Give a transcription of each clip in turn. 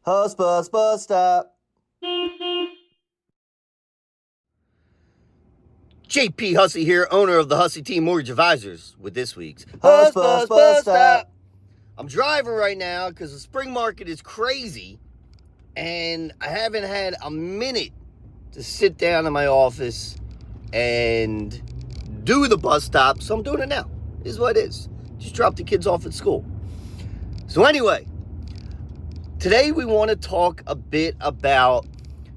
Hussbus bus stop. JP Hussey here, owner of the Hussey Team Mortgage Advisors, with this week's Hussbus bus stop. I'm driving right now because the spring market is crazy, and I haven't had a minute to sit down in my office and do the bus stop, so I'm doing it now. This is what it is. Just drop the kids off at school. So anyway, today we want to talk a bit about,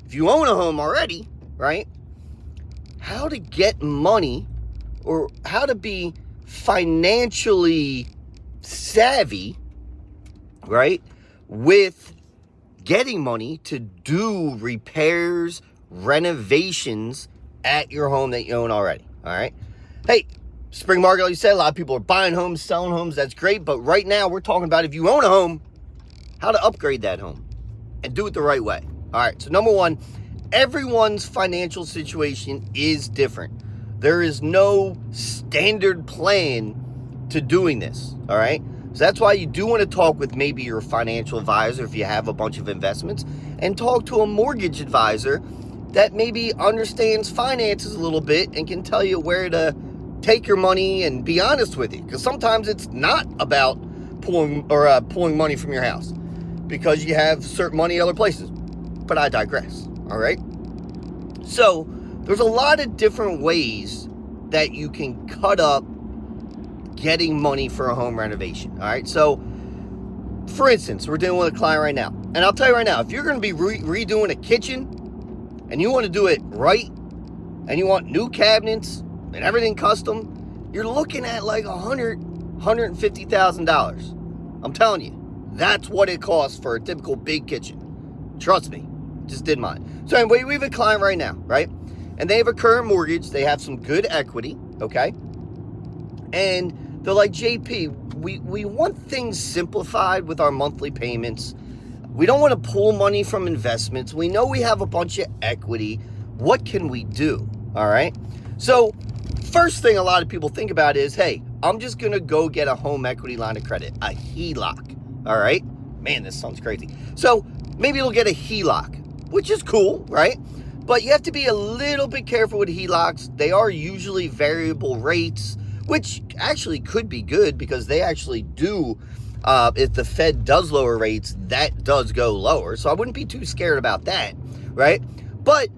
if you own a home already, right, how to get money or how to be financially savvy, right, with getting money to do repairs, renovations at your home that you own already. All right. Hey, spring market, like you said, a lot of people are buying homes, selling homes. That's great. But right now we're talking about, if you own a home, how to upgrade that home and do it the right way. All right. So number one, everyone's financial situation is different. There is no standard plan to doing this. All right. So that's why you do want to talk with maybe your financial advisor if you have a bunch of investments, and talk to a mortgage advisor that maybe understands finances a little bit and can tell you where to take your money and be honest with you. Because sometimes it's not about pulling money from your house because you have certain money other places. But I digress. All right. So there's a lot of different ways that you can cut up getting money for a home renovation. All right. So for instance, we're dealing with a client right now, and I'll tell you right now, if you're going to be redoing a kitchen and you want to do it right, and you want new cabinets and everything custom, you're looking at like $150,000. I'm telling you, that's what it costs for a typical big kitchen. Trust me, just did mine. So anyway, we have a client right now, right? And they have a current mortgage. They have some good equity, okay? And they're like, JP, we want things simplified with our monthly payments. We don't want to pull money from investments. We know we have a bunch of equity. What can we do? All right. So first thing a lot of people think about is, hey, I'm just going to go get a home equity line of credit, a HELOC. All right. Man, this sounds crazy. So maybe you'll get a HELOC, which is cool, right? But you have to be a little bit careful with HELOCs. They are usually variable rates, which actually could be good because they actually do, if the Fed does lower rates, that does go lower. So I wouldn't be too scared about that, right? But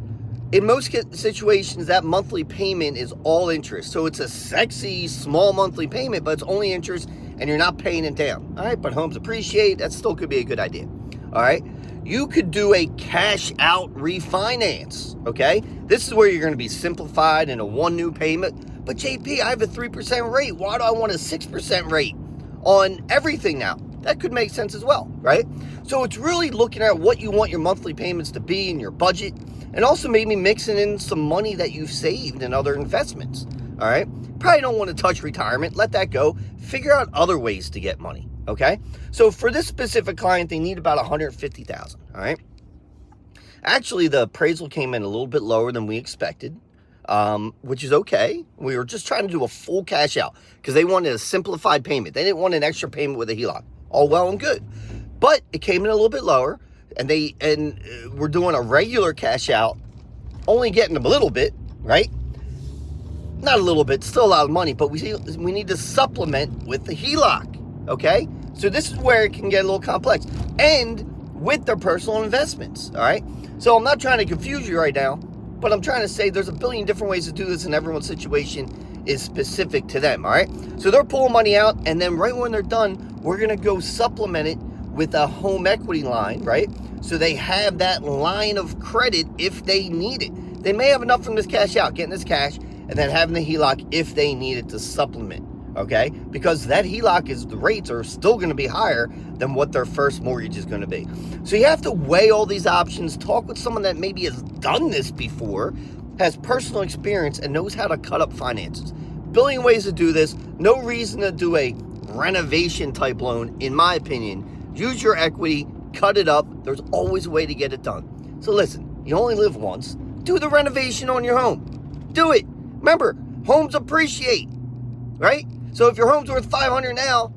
in most situations, that monthly payment is all interest. So it's a sexy, small monthly payment, but it's only interest and you're not paying it down. All right, but homes appreciate. That still could be a good idea. All right. You could do a cash out refinance, okay? This is where you're going to be simplified in a one new payment. But JP, I have a 3% rate. Why do I want a 6% rate on everything now? That could make sense as well, right? So it's really looking at what you want your monthly payments to be in your budget, and also maybe mixing in some money that you've saved in other investments, all right? Probably don't want to touch retirement. Let that go. Figure out other ways to get money, okay? So for this specific client, they need about $150,000, all right? Actually, the appraisal came in a little bit lower than we expected, which is okay. We were just trying to do a full cash out because they wanted a simplified payment. They didn't want an extra payment with a HELOC. All well and good. But it came in a little bit lower, and we're doing a regular cash out, only getting a little bit, right? Not a little bit, still a lot of money, but we need to supplement with the HELOC, okay? So this is where it can get a little complex. And with their personal investments, all right? So I'm not trying to confuse you right now, but I'm trying to say there's a billion different ways to do this, and everyone's situation is specific to them, all right? So they're pulling money out, and then right when they're done, we're going to go supplement it with a home equity line, right? So they have that line of credit if they need it. They may have enough from this cash out, getting this cash, and then having the HELOC if they need it to supplement, okay? Because that HELOC the rates are still going to be higher than what their first mortgage is going to be. So you have to weigh all these options, talk with someone that maybe has done this before, has personal experience, and knows how to cut up finances. Billion ways to do this. No reason to do a renovation type loan, in my opinion. Use your equity, cut it up. There's always a way to get it done. So listen, you only live once. Do the renovation on your home. Do it. Remember, homes appreciate, right? So if your home's worth $500 now,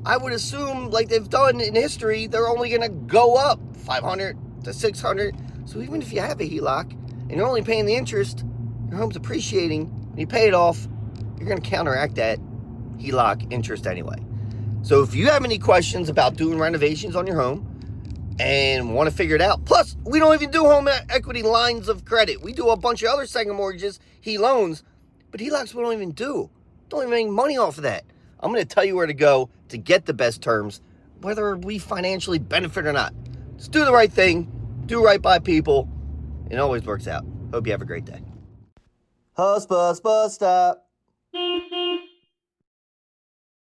I would assume, like they've done in history, they're only going to go up 500 to 600. So even if you have a HELOC and you're only paying the interest, your home's appreciating, and you pay it off, you're going to counteract that HELOC interest anyway. So if you have any questions about doing renovations on your home and want to figure it out, plus we don't even do home equity lines of credit. We do a bunch of other second mortgages, loans, but HELOCs we don't even do. Don't even make money off of that. I'm going to tell you where to go to get the best terms, whether we financially benefit or not. Just do the right thing, do right by people, and it always works out. Hope you have a great day. Hussbus bus stop.